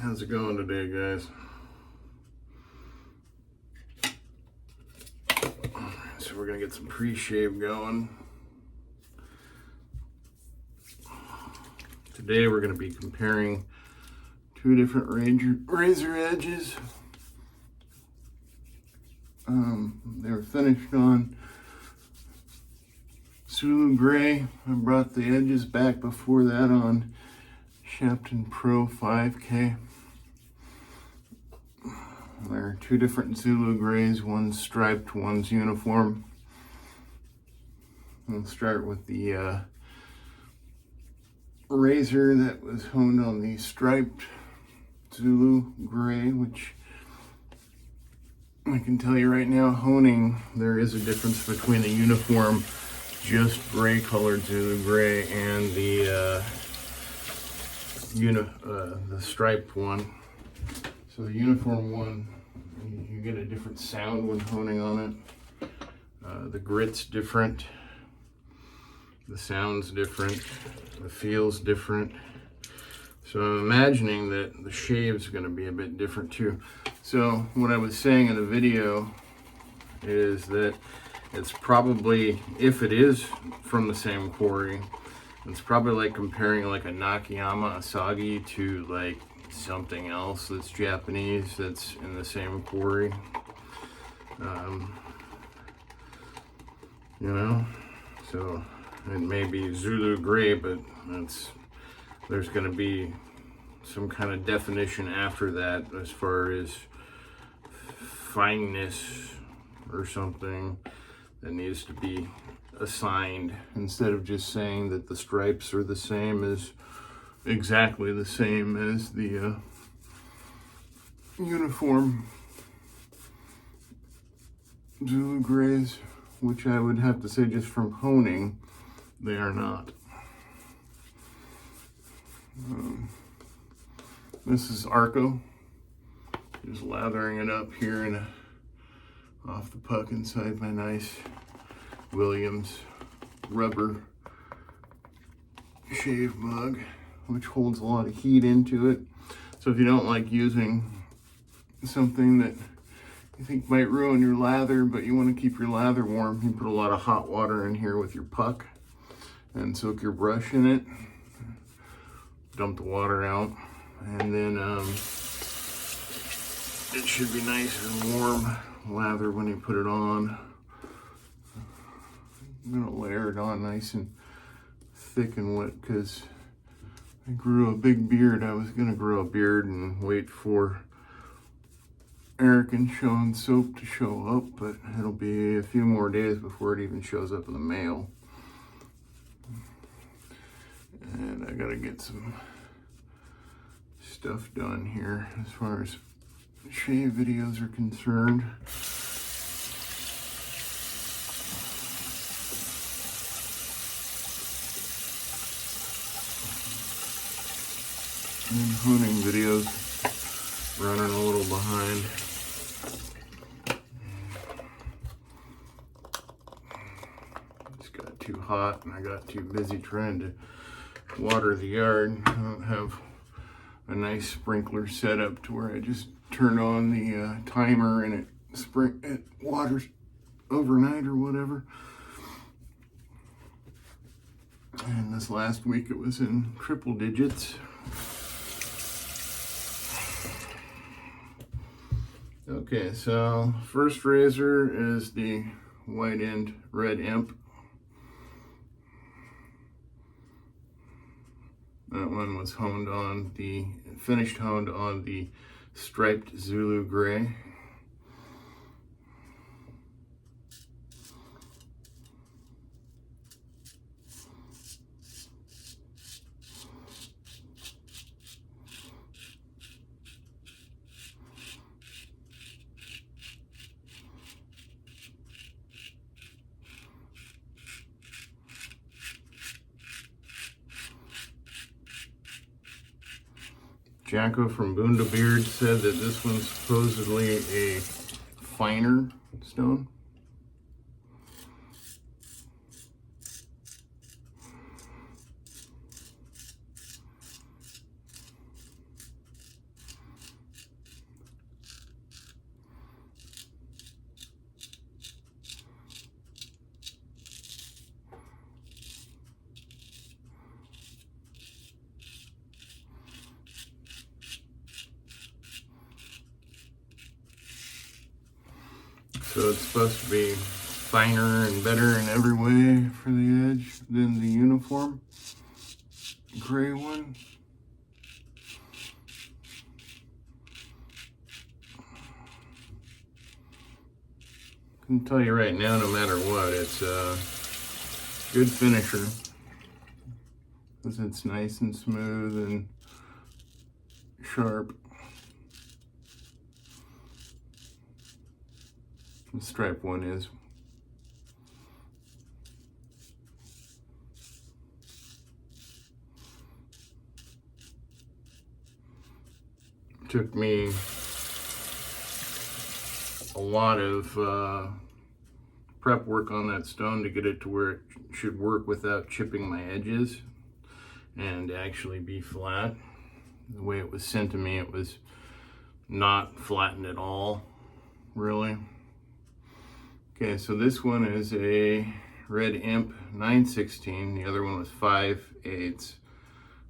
How's it going today, guys? So we're gonna get some pre-shave going. Today we're gonna be comparing two different razor edges. They were finished on Zulu Gray. I brought the edges back before that on Shapton Pro 5K. There are two different Zulu Grays, one's striped, one's uniform. We'll start with the razor that was honed on the striped Zulu Gray, which I can tell you right now, honing, there is a difference between the uniform, just gray colored Zulu Gray and the striped one. So the uniform one, you get a different sound when honing on it. The grit's different, the sound's different, the feel's different. So I'm imagining that the shave's gonna be a bit different too. So what I was saying in the video is that it's probably, if it is from the same quarry, it's probably like comparing like a Nakayama Asagi to like something else that's Japanese that's in the same quarry. You know, so it may be Zulu Gray, but there's going to be some kind of definition after that as far as fineness or something that needs to be assigned, instead of just saying that the stripes are the same as exactly the same as the uniform Zulu Grays, which I would have to say just from honing, they are not. This is Arco, just lathering it up here and off the puck inside my nice Williams rubber shave mug, which holds a lot of heat into it. So if you don't like using something that you think might ruin your lather, but you want to keep your lather warm, you put a lot of hot water in here with your puck and soak your brush in it, dump the water out, and then it should be nice and warm lather when you put it on. I'm gonna layer it on nice and thick and wet because I grew a big beard. I was gonna grow a beard and wait for Eric and Sean soap to show up, but it'll be a few more days before it even shows up in the mail. And I gotta get some stuff done here as far as shave videos are concerned. And honing videos running a little behind. It's got too hot and I got too busy trying to water the yard. I don't have a nice sprinkler set up to where I just turn on the timer and it waters overnight or whatever. And this last week it was in triple digits. Okay, so first razor is the white end red Imp. That one was finished honed on the striped Zulu Gray. Jacko from Boonda Beard said that this one's supposedly a finer stone. So it's supposed to be finer and better in every way for the edge than the uniform gray one. I can tell you right now, no matter what, it's a good finisher because it's nice and smooth and sharp. The stripe one is. Took me a lot of prep work on that stone to get it to where it should work without chipping my edges and actually be flat. The way it was sent to me, it was not flattened at all, really. Okay, so this one is a red Imp 9/16. The other one was 5/8.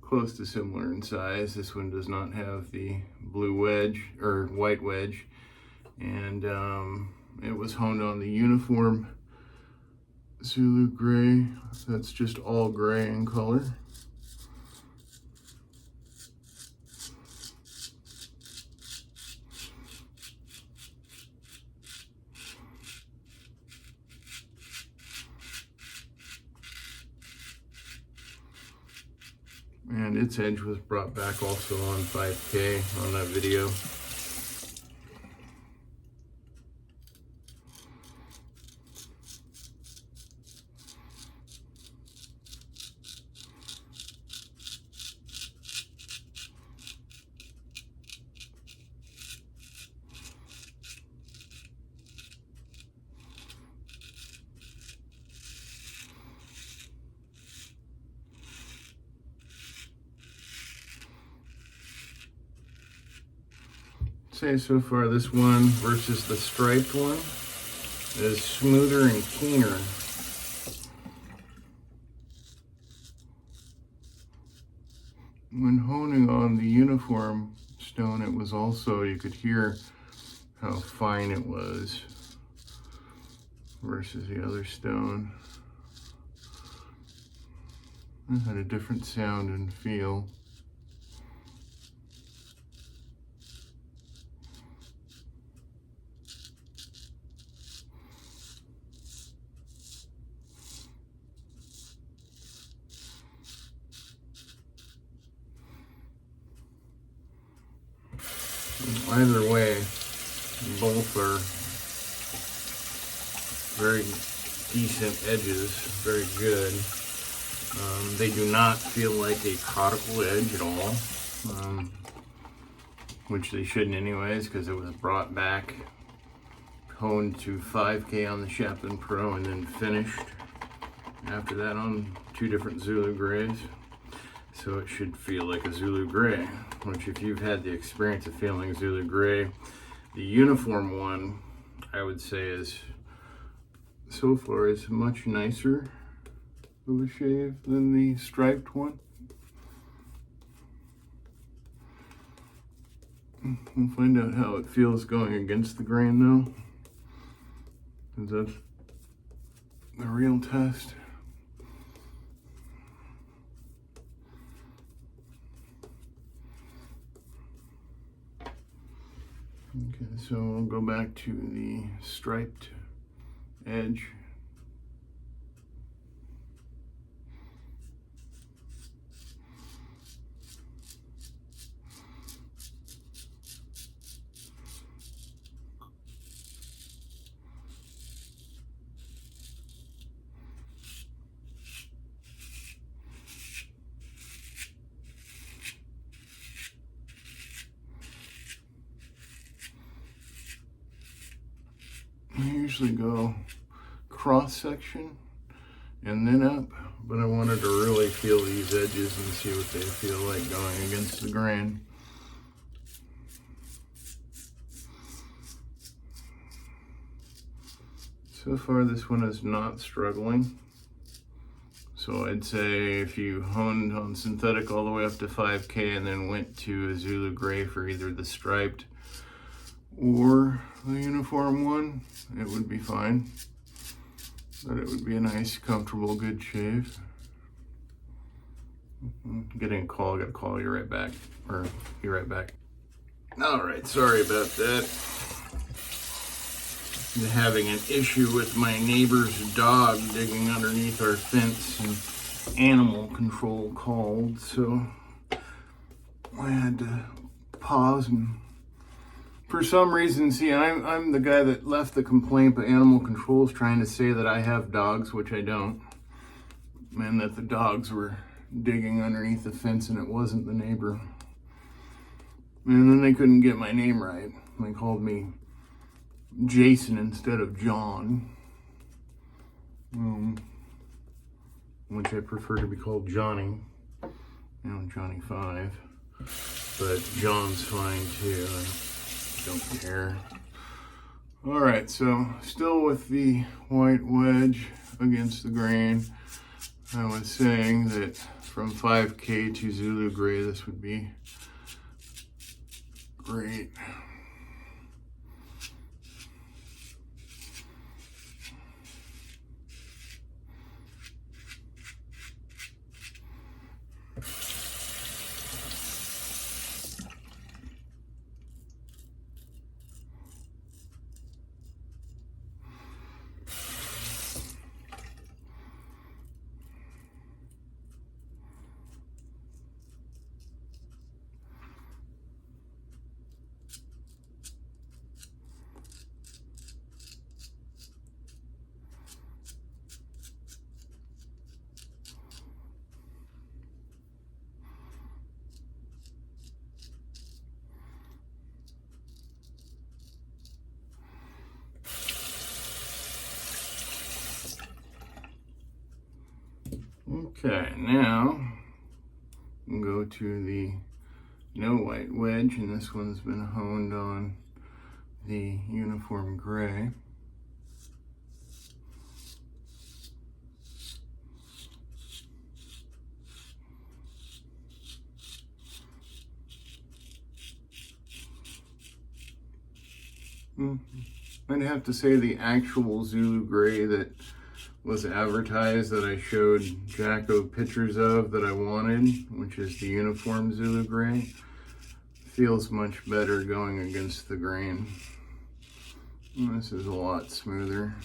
Close to similar in size. This one does not have the blue wedge or white wedge, and it was honed on the uniform Zulu gray. That's just all gray in color. And its edge was brought back also on 5K on that video. Say so far this one versus the striped one is smoother and keener. When honing on the uniform stone, it was also, you could hear how fine it was versus the other stone. It had a different sound and feel. Either way, both are very decent edges, very good. They do not feel like a caudicle edge at all, which they shouldn't anyways, because it was brought back, honed to 5K on the Chaplin Pro, and then finished after that on 2 different Zulu grays. So it should feel like a Zulu gray, which if you've had the experience of feeling Zulu gray, the uniform one, I would say is, so far, is much nicer of a shave than the striped one. We'll find out how it feels going against the grain though, because that's the real test. Okay, so I'll go back to the striped edge. I usually go cross section and then up, but I wanted to really feel these edges and see what they feel like going against the grain. So far this one is not struggling. So I'd say if you honed on synthetic all the way up to 5K and then went to a Zulu gray for either the striped or the uniform one, it would be fine. But it would be a nice, comfortable, good shave. Getting a call, I gotta call you right back, or be right back. All right, sorry about that. I'm having an issue with my neighbor's dog digging underneath our fence, and animal control called, so I had to pause. And for some reason, see, I'm the guy that left the complaint, but animal control is trying to say that I have dogs, which I don't, and that the dogs were digging underneath the fence and it wasn't the neighbor. And then they couldn't get my name right. They called me Jason instead of John, which I prefer to be called Johnny. You know, Johnny 5, but John's fine too. I don't care. All right, so still with the white wedge against the grain. I was saying that from 5K to Zulu Gray, this would be great. Okay, now we'll go to the no white wedge, and this one's been honed on the uniform gray. I'd have to say the actual Zulu Gray that was advertised, that I showed Jacko pictures of, that I wanted, which is the uniform Zulu Gray, feels much better going against the grain. And this is a lot smoother.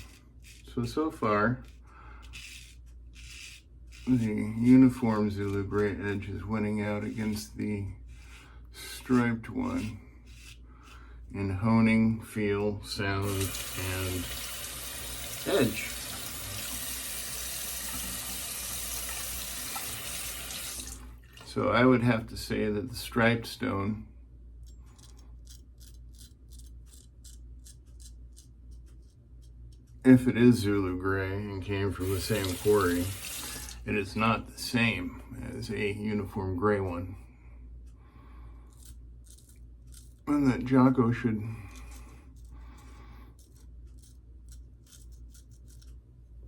So far, the uniform Zulu Gray edge is winning out against the striped one in honing, feel, sound, and edge. So I would have to say that the striped stone if it is Zulu Gray and came from the same quarry, it is not the same as a uniform gray one. And that Jocko should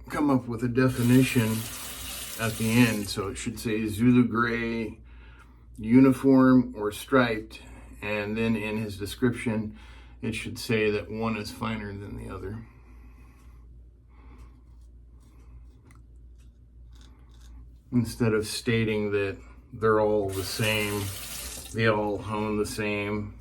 come up with a definition at the end, so it should say Zulu Gray, uniform or striped, and then in his description it should say that one is finer than the other. Instead of stating that they're all the same, they all hone the same,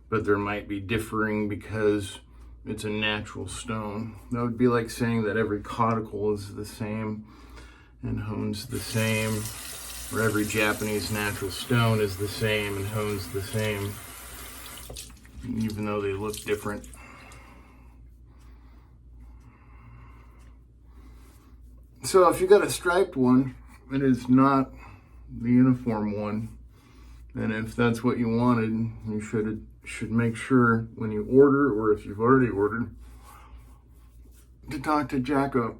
but there might be differing because it's a natural stone. That would be like saying that every caudicle is the same and hones the same, or every Japanese natural stone is the same and hones the same, even though they look different. So if you got a striped one, it is not the uniform one. And if that's what you wanted, you should make sure when you order, or if you've already ordered, to talk to Jacko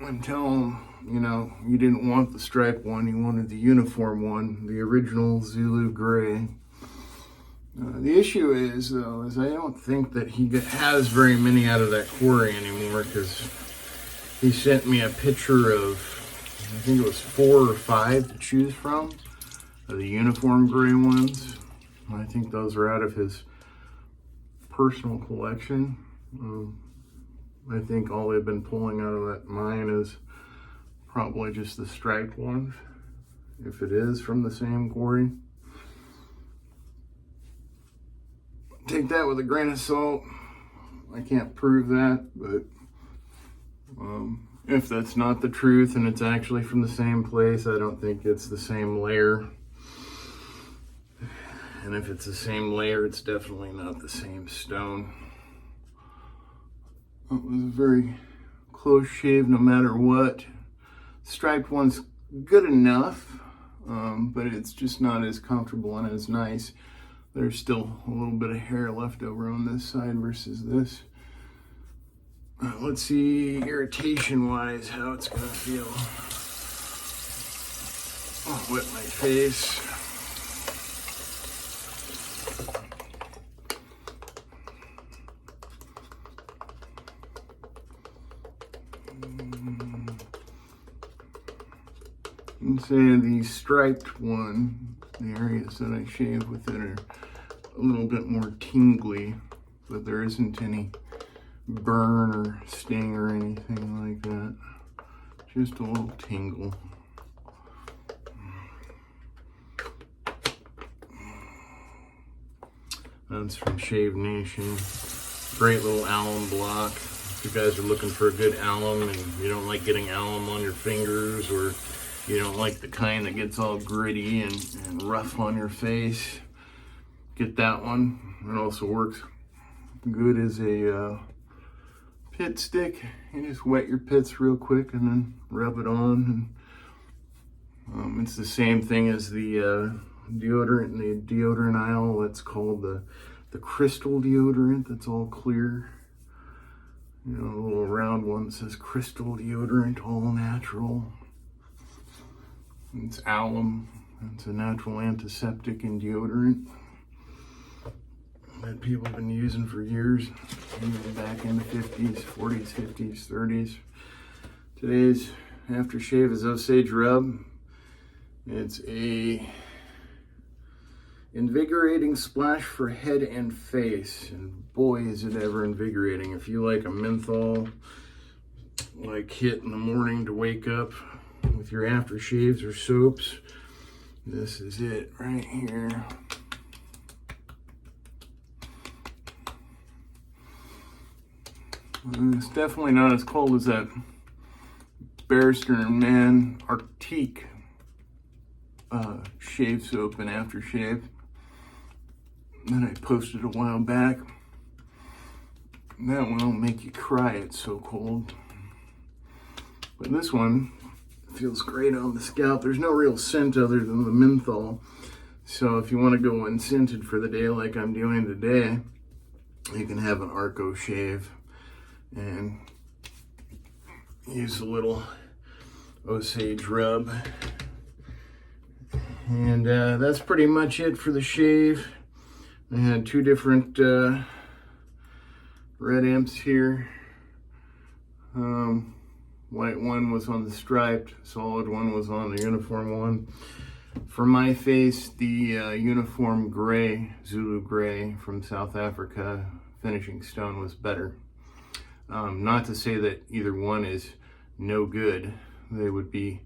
and tell him, you know, you didn't want the striped one, you wanted the uniform one, the original Zulu Gray. The issue is, though, is I don't think that he has very many out of that quarry anymore, because he sent me a picture of, I think it was 4 or 5 to choose from, of the uniform gray ones. I think those are out of his personal collection. I think all they've been pulling out of that mine is probably just the striped ones, if it is from the same quarry. Take that with a grain of salt. I can't prove that, but if that's not the truth and it's actually from the same place, I don't think it's the same layer. And if it's the same layer, it's definitely not the same stone. It was a very close shave no matter what. Striped one's good enough, but it's just not as comfortable and as nice. There's still a little bit of hair left over on this side versus this. Let's see, irritation-wise, how it's gonna feel. I'll wet my face. And say the striped one, the areas that I shave with it are a little bit more tingly, but there isn't any burn or sting or anything like that. Just a little tingle. That's from Shave Nation. Great little alum block. If you guys are looking for a good alum and you don't like getting alum on your fingers, or you don't like the kind that gets all gritty and rough on your face, get that one. It also works good as a pit stick. You just wet your pits real quick and then rub it on. And it's the same thing as the deodorant in the deodorant aisle. It's called the crystal deodorant. That's all clear. You know, a little round one that says crystal deodorant, all natural. It's alum. It's a natural antiseptic and deodorant that people have been using for years, even back in the 50s, 40s, 50s, 30s. Today's aftershave is Osage Rub. It's a invigorating splash for head and face, and boy is it ever invigorating. If you like a menthol like hit in the morning to wake up with your aftershaves or soaps, this is it right here. It's definitely not as cold as that Barrister and Man Arctique shave soap and aftershave that I posted a while back. That one will make you cry, it's so cold. But this one feels great on the scalp. There's no real scent other than the menthol. So if you want to go unscented for the day like I'm doing today, you can have an Arco shave and use a little Osage Rub. And that's pretty much it for the shave. I had two different red imps here. White one was on the striped, solid one was on the uniform one. For my face, the uniform gray, Zulu gray from South Africa finishing stone was better. Not to say that either one is no good. They would be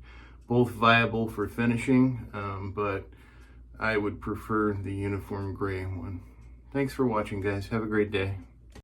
both viable for finishing, but I would prefer the uniform gray one. Thanks for watching, guys. Have a great day.